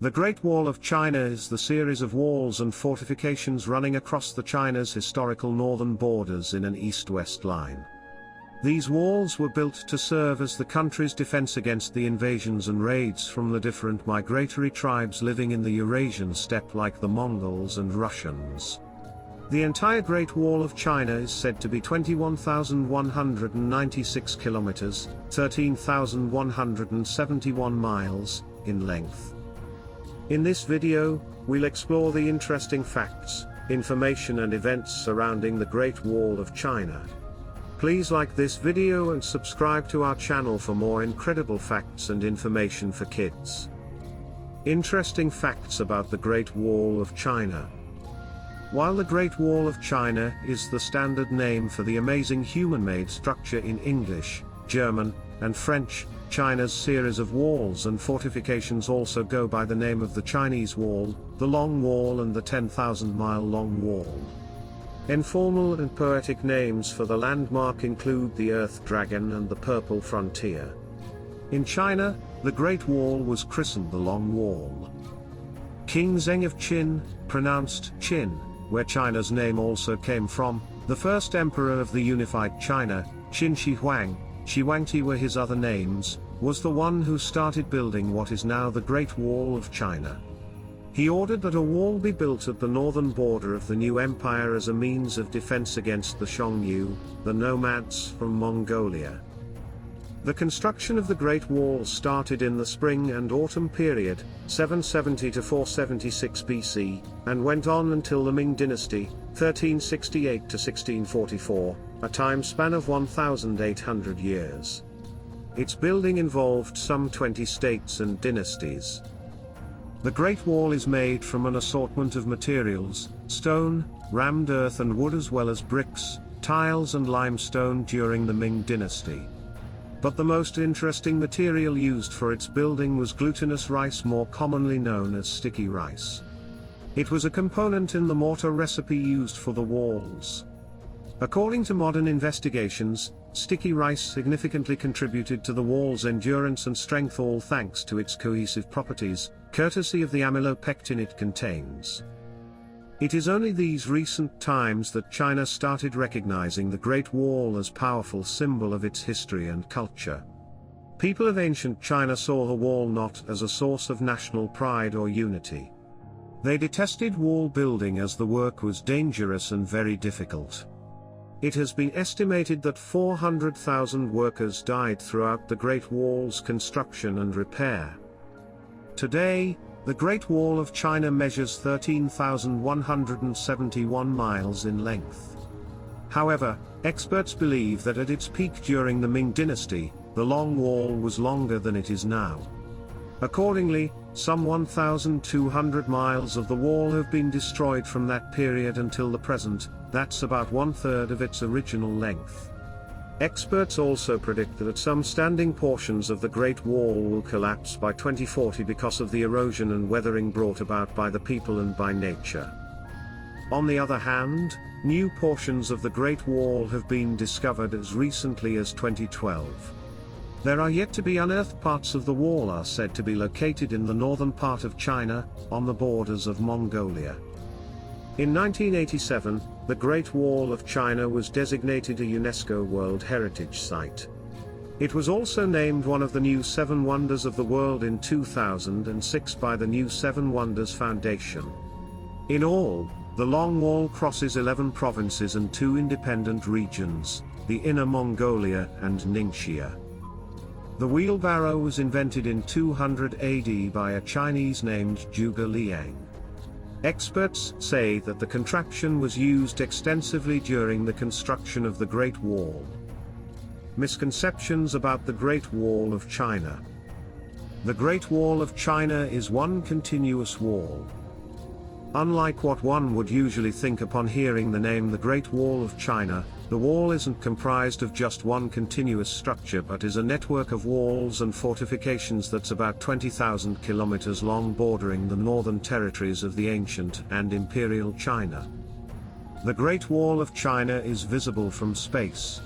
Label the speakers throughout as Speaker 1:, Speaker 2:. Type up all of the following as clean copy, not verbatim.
Speaker 1: The Great Wall of China is the series of walls and fortifications running across China's historical northern borders in an east-west line. These walls were built to serve as the country's defense against the invasions and raids from the different migratory tribes living in the Eurasian Steppe like the Mongols and Russians. The entire Great Wall of China is said to be 21,196 kilometers, 13,171 miles, in length. In this video, we'll explore the interesting facts, information and events surrounding the Great Wall of China. Please like this video and subscribe to our channel for more incredible facts and information for kids. Interesting facts about the Great Wall of China. While the Great Wall of China is the standard name for the amazing human-made structure in English, German, and French, China's series of walls and fortifications also go by the name of the Chinese Wall, the Long Wall and the 10,000-mile-long wall. Informal and poetic names for the landmark include the Earth Dragon and the Purple Frontier. In China, the Great Wall was christened the Long Wall. King Zheng of Qin, pronounced Qin, where China's name also came from, the first emperor of the unified China, Qin Shi Huang, Shi Huangti were his other names, was the one who started building what is now the Great Wall of China. He ordered that a wall be built at the northern border of the new empire as a means of defense against the Xiongnu, the nomads from Mongolia. The construction of the Great Wall started in the spring and autumn period, 770 to 476 BC, and went on until the Ming Dynasty, 1368 to 1644, a time span of 1,800 years. Its building involved some 20 states and dynasties. The Great Wall is made from an assortment of materials: stone, rammed earth and wood, as well as bricks, tiles and limestone during the Ming Dynasty. But the most interesting material used for its building was glutinous rice, more commonly known as sticky rice. It was a component in the mortar recipe used for the walls. According to modern investigations, sticky rice significantly contributed to the wall's endurance and strength, all thanks to its cohesive properties, courtesy of the amylopectin it contains. It is only these recent times that China started recognizing the Great Wall as a powerful symbol of its history and culture. People of ancient China saw the wall not as a source of national pride or unity. They detested wall building as the work was dangerous and very difficult. It has been estimated that 400,000 workers died throughout the Great Wall's construction and repair. Today, the Great Wall of China measures 13,171 miles in length. However, experts believe that at its peak during the Ming Dynasty, the Long Wall was longer than it is now. Accordingly, some 1,200 miles of the wall have been destroyed from that period until the present. That's about 1/3 of its original length. Experts also predict that some standing portions of the Great Wall will collapse by 2040 because of the erosion and weathering brought about by the people and by nature. On the other hand, new portions of the Great Wall have been discovered as recently as 2012. There are yet to be unearthed parts of the wall are said to be located in the northern part of China, on the borders of Mongolia. In 1987, the Great Wall of China was designated a UNESCO World Heritage Site. It was also named one of the new 7 Wonders of the World in 2006 by the New 7 Wonders Foundation. In all, the Long Wall crosses 11 provinces and 2 independent regions, the Inner Mongolia and Ningxia. The wheelbarrow was invented in 200 AD by a Chinese named Zhuge Liang. Experts say that the contraption was used extensively during the construction of the Great Wall. Misconceptions about the Great Wall of China. The Great Wall of China is one continuous wall. Unlike what one would usually think upon hearing the name the Great Wall of China, the wall isn't comprised of just one continuous structure but is a network of walls and fortifications that's about 20,000 kilometers long, bordering the northern territories of the ancient and imperial China. The Great Wall of China is visible from space.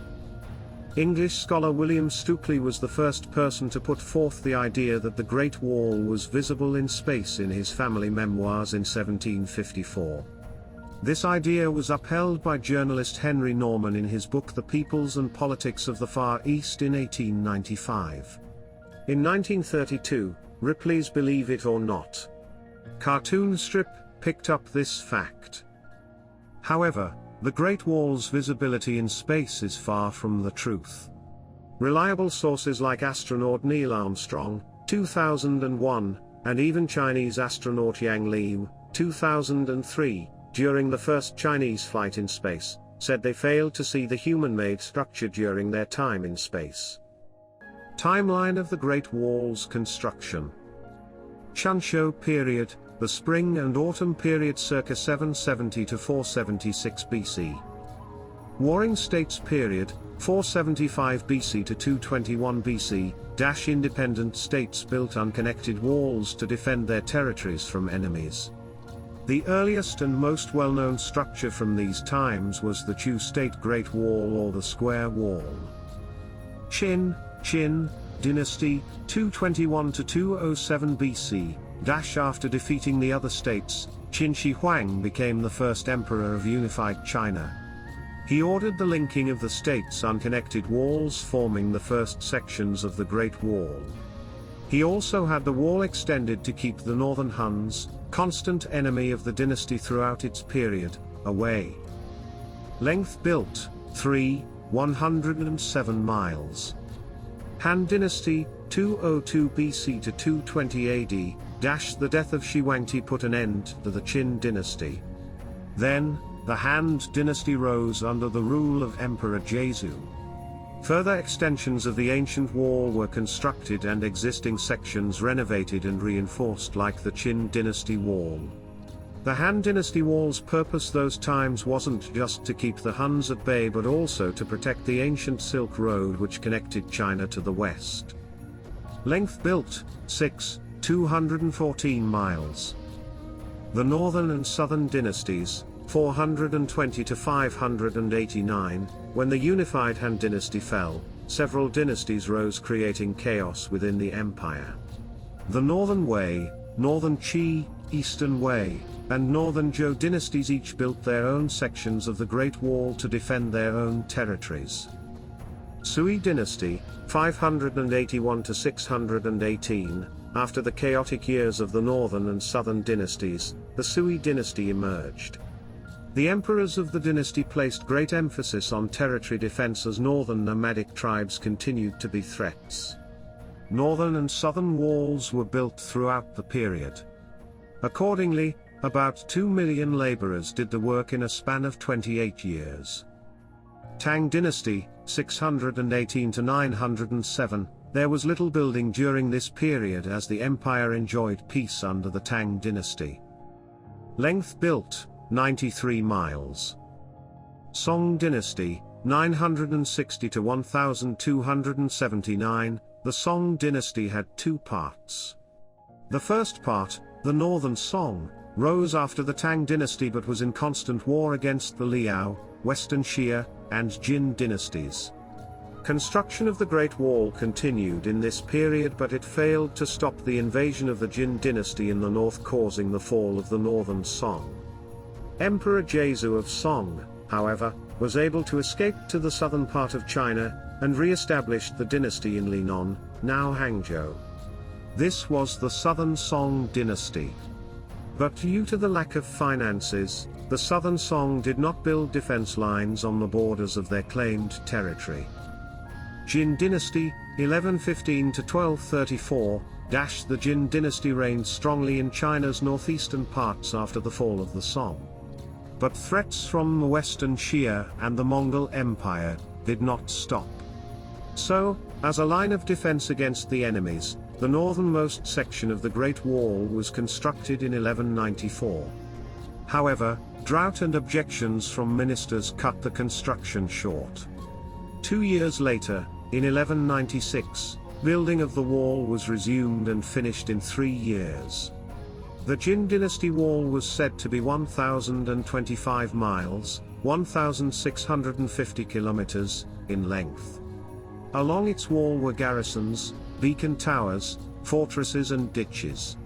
Speaker 1: English scholar William Stukeley was the first person to put forth the idea that the Great Wall was visible in space in his family memoirs in 1754. This idea was upheld by journalist Henry Norman in his book The Peoples and Politics of the Far East in 1895. In 1932, Ripley's Believe It or Not cartoon strip picked up this fact. However, the Great Wall's visibility in space is far from the truth. Reliable sources like astronaut Neil Armstrong, 2001, and even Chinese astronaut Yang Liu, 2003, during the first Chinese flight in space, said they failed to see the human-made structure during their time in space. Timeline of the Great Wall's construction. Chunshou period, the spring and autumn period circa 770 to 476 BC. Warring States period, 475 BC to 221 BC, independent states built unconnected walls to defend their territories from enemies. The earliest and most well-known structure from these times was the Chu State Great Wall or the Square Wall. Qin Dynasty, 221 to 207 BC, after defeating the other states, Qin Shi Huang became the first emperor of unified China. He ordered the linking of the states' unconnected walls forming the first sections of the Great Wall. He also had the wall extended to keep the northern Huns, constant enemy of the dynasty throughout its period, away. Length built, 107 miles. Han Dynasty, 202 BC to 220 AD, the death of Shi Huangdi put an end to the Qin dynasty. Then, the Han dynasty rose under the rule of Emperor Jesu. Further extensions of the ancient wall were constructed and existing sections renovated and reinforced like the Qin dynasty wall. The Han dynasty wall's purpose those times wasn't just to keep the Huns at bay but also to protect the ancient Silk Road which connected China to the west. Length built, 214 miles. The northern and southern dynasties, 420 to 589, when the unified Han dynasty fell, several dynasties rose creating chaos within the empire. The Northern Wei, Northern Qi, Eastern Wei, and Northern Zhou dynasties each built their own sections of the Great Wall to defend their own territories. Sui dynasty, 581 to 618, after the chaotic years of the northern and southern dynasties, the Sui dynasty emerged. The emperors of the dynasty placed great emphasis on territory defense as northern nomadic tribes continued to be threats. Northern and southern walls were built throughout the period. Accordingly, about 2 million laborers did the work in a span of 28 years. Tang dynasty, 618 to 907, there was little building during this period as the empire enjoyed peace under the Tang dynasty. Length built, 93 miles. Song dynasty, 960 to 1279, the Song dynasty had two parts. The first part, the northern Song, rose after the Tang dynasty but was in constant war against the Liao, Western Xia, and Jin dynasties. Construction of the Great Wall continued in this period but it failed to stop the invasion of the Jin dynasty in the north causing the fall of the northern Song. Emperor Jesu of Song, however, was able to escape to the southern part of China, and re-established the dynasty in Linan, now Hangzhou. This was the Southern Song dynasty. But due to the lack of finances, the Southern Song did not build defense lines on the borders of their claimed territory. Jin dynasty, 1115 to 1234, the Jin dynasty reigned strongly in China's northeastern parts after the fall of the Song. But threats from the Western Xia and the Mongol Empire did not stop. So, as a line of defense against the enemies, the northernmost section of the Great Wall was constructed in 1194. However, drought and objections from ministers cut the construction short. 2 years later, in 1196, building of the wall was resumed and finished in 3 years. The Jin dynasty wall was said to be 1,025 miles, 1,650 kilometers, in length. Along its wall were garrisons, beacon towers, fortresses and ditches.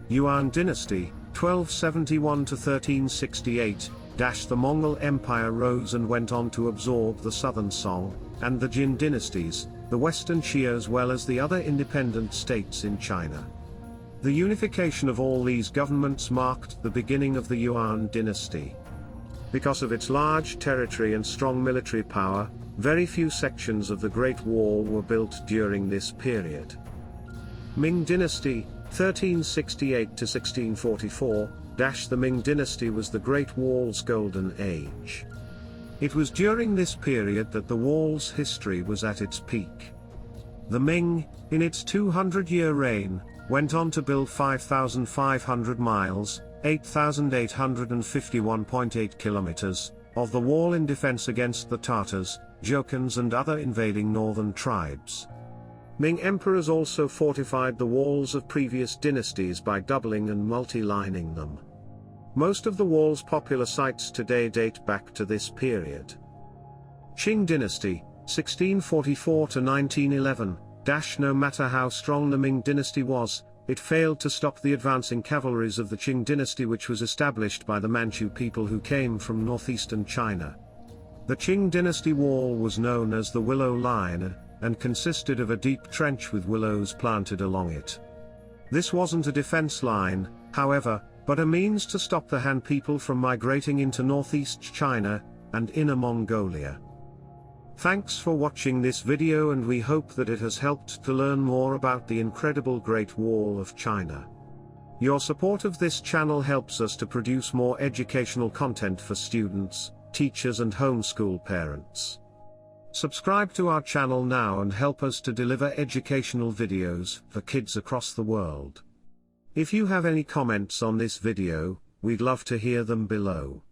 Speaker 1: Yuan dynasty, 1271 to 1368, the Mongol Empire rose and went on to absorb the southern Song, and the Jin dynasties, the western Xia as well as the other independent states in China. The unification of all these governments marked the beginning of the Yuan dynasty. Because of its large territory and strong military power, very few sections of the Great Wall were built during this period. Ming dynasty, 1368 to 1644, the Ming dynasty was the Great Wall's golden age. It was during this period that the wall's history was at its peak. The Ming, in its 200-year reign, went on to build 5,500 miles, 8,851.8 kilometers, of the wall in defense against the Tatars, Jokhans and other invading northern tribes. Ming emperors also fortified the walls of previous dynasties by doubling and multi-lining them. Most of the wall's popular sites today date back to this period. Qing dynasty, 1644 to 1911, no matter how strong the Ming dynasty was, it failed to stop the advancing cavalries of the Qing dynasty, which was established by the Manchu people who came from northeastern China. The Qing dynasty wall was known as the Willow Line, and consisted of a deep trench with willows planted along it. This wasn't a defense line, however, but a means to stop the Han people from migrating into northeast China and Inner Mongolia. Thanks for watching this video, and we hope that it has helped to learn more about the incredible Great Wall of China. Your support of this channel helps us to produce more educational content for students, teachers and homeschool parents. Subscribe to our channel now and help us to deliver educational videos for kids across the world. If you have any comments on this video, we'd love to hear them below.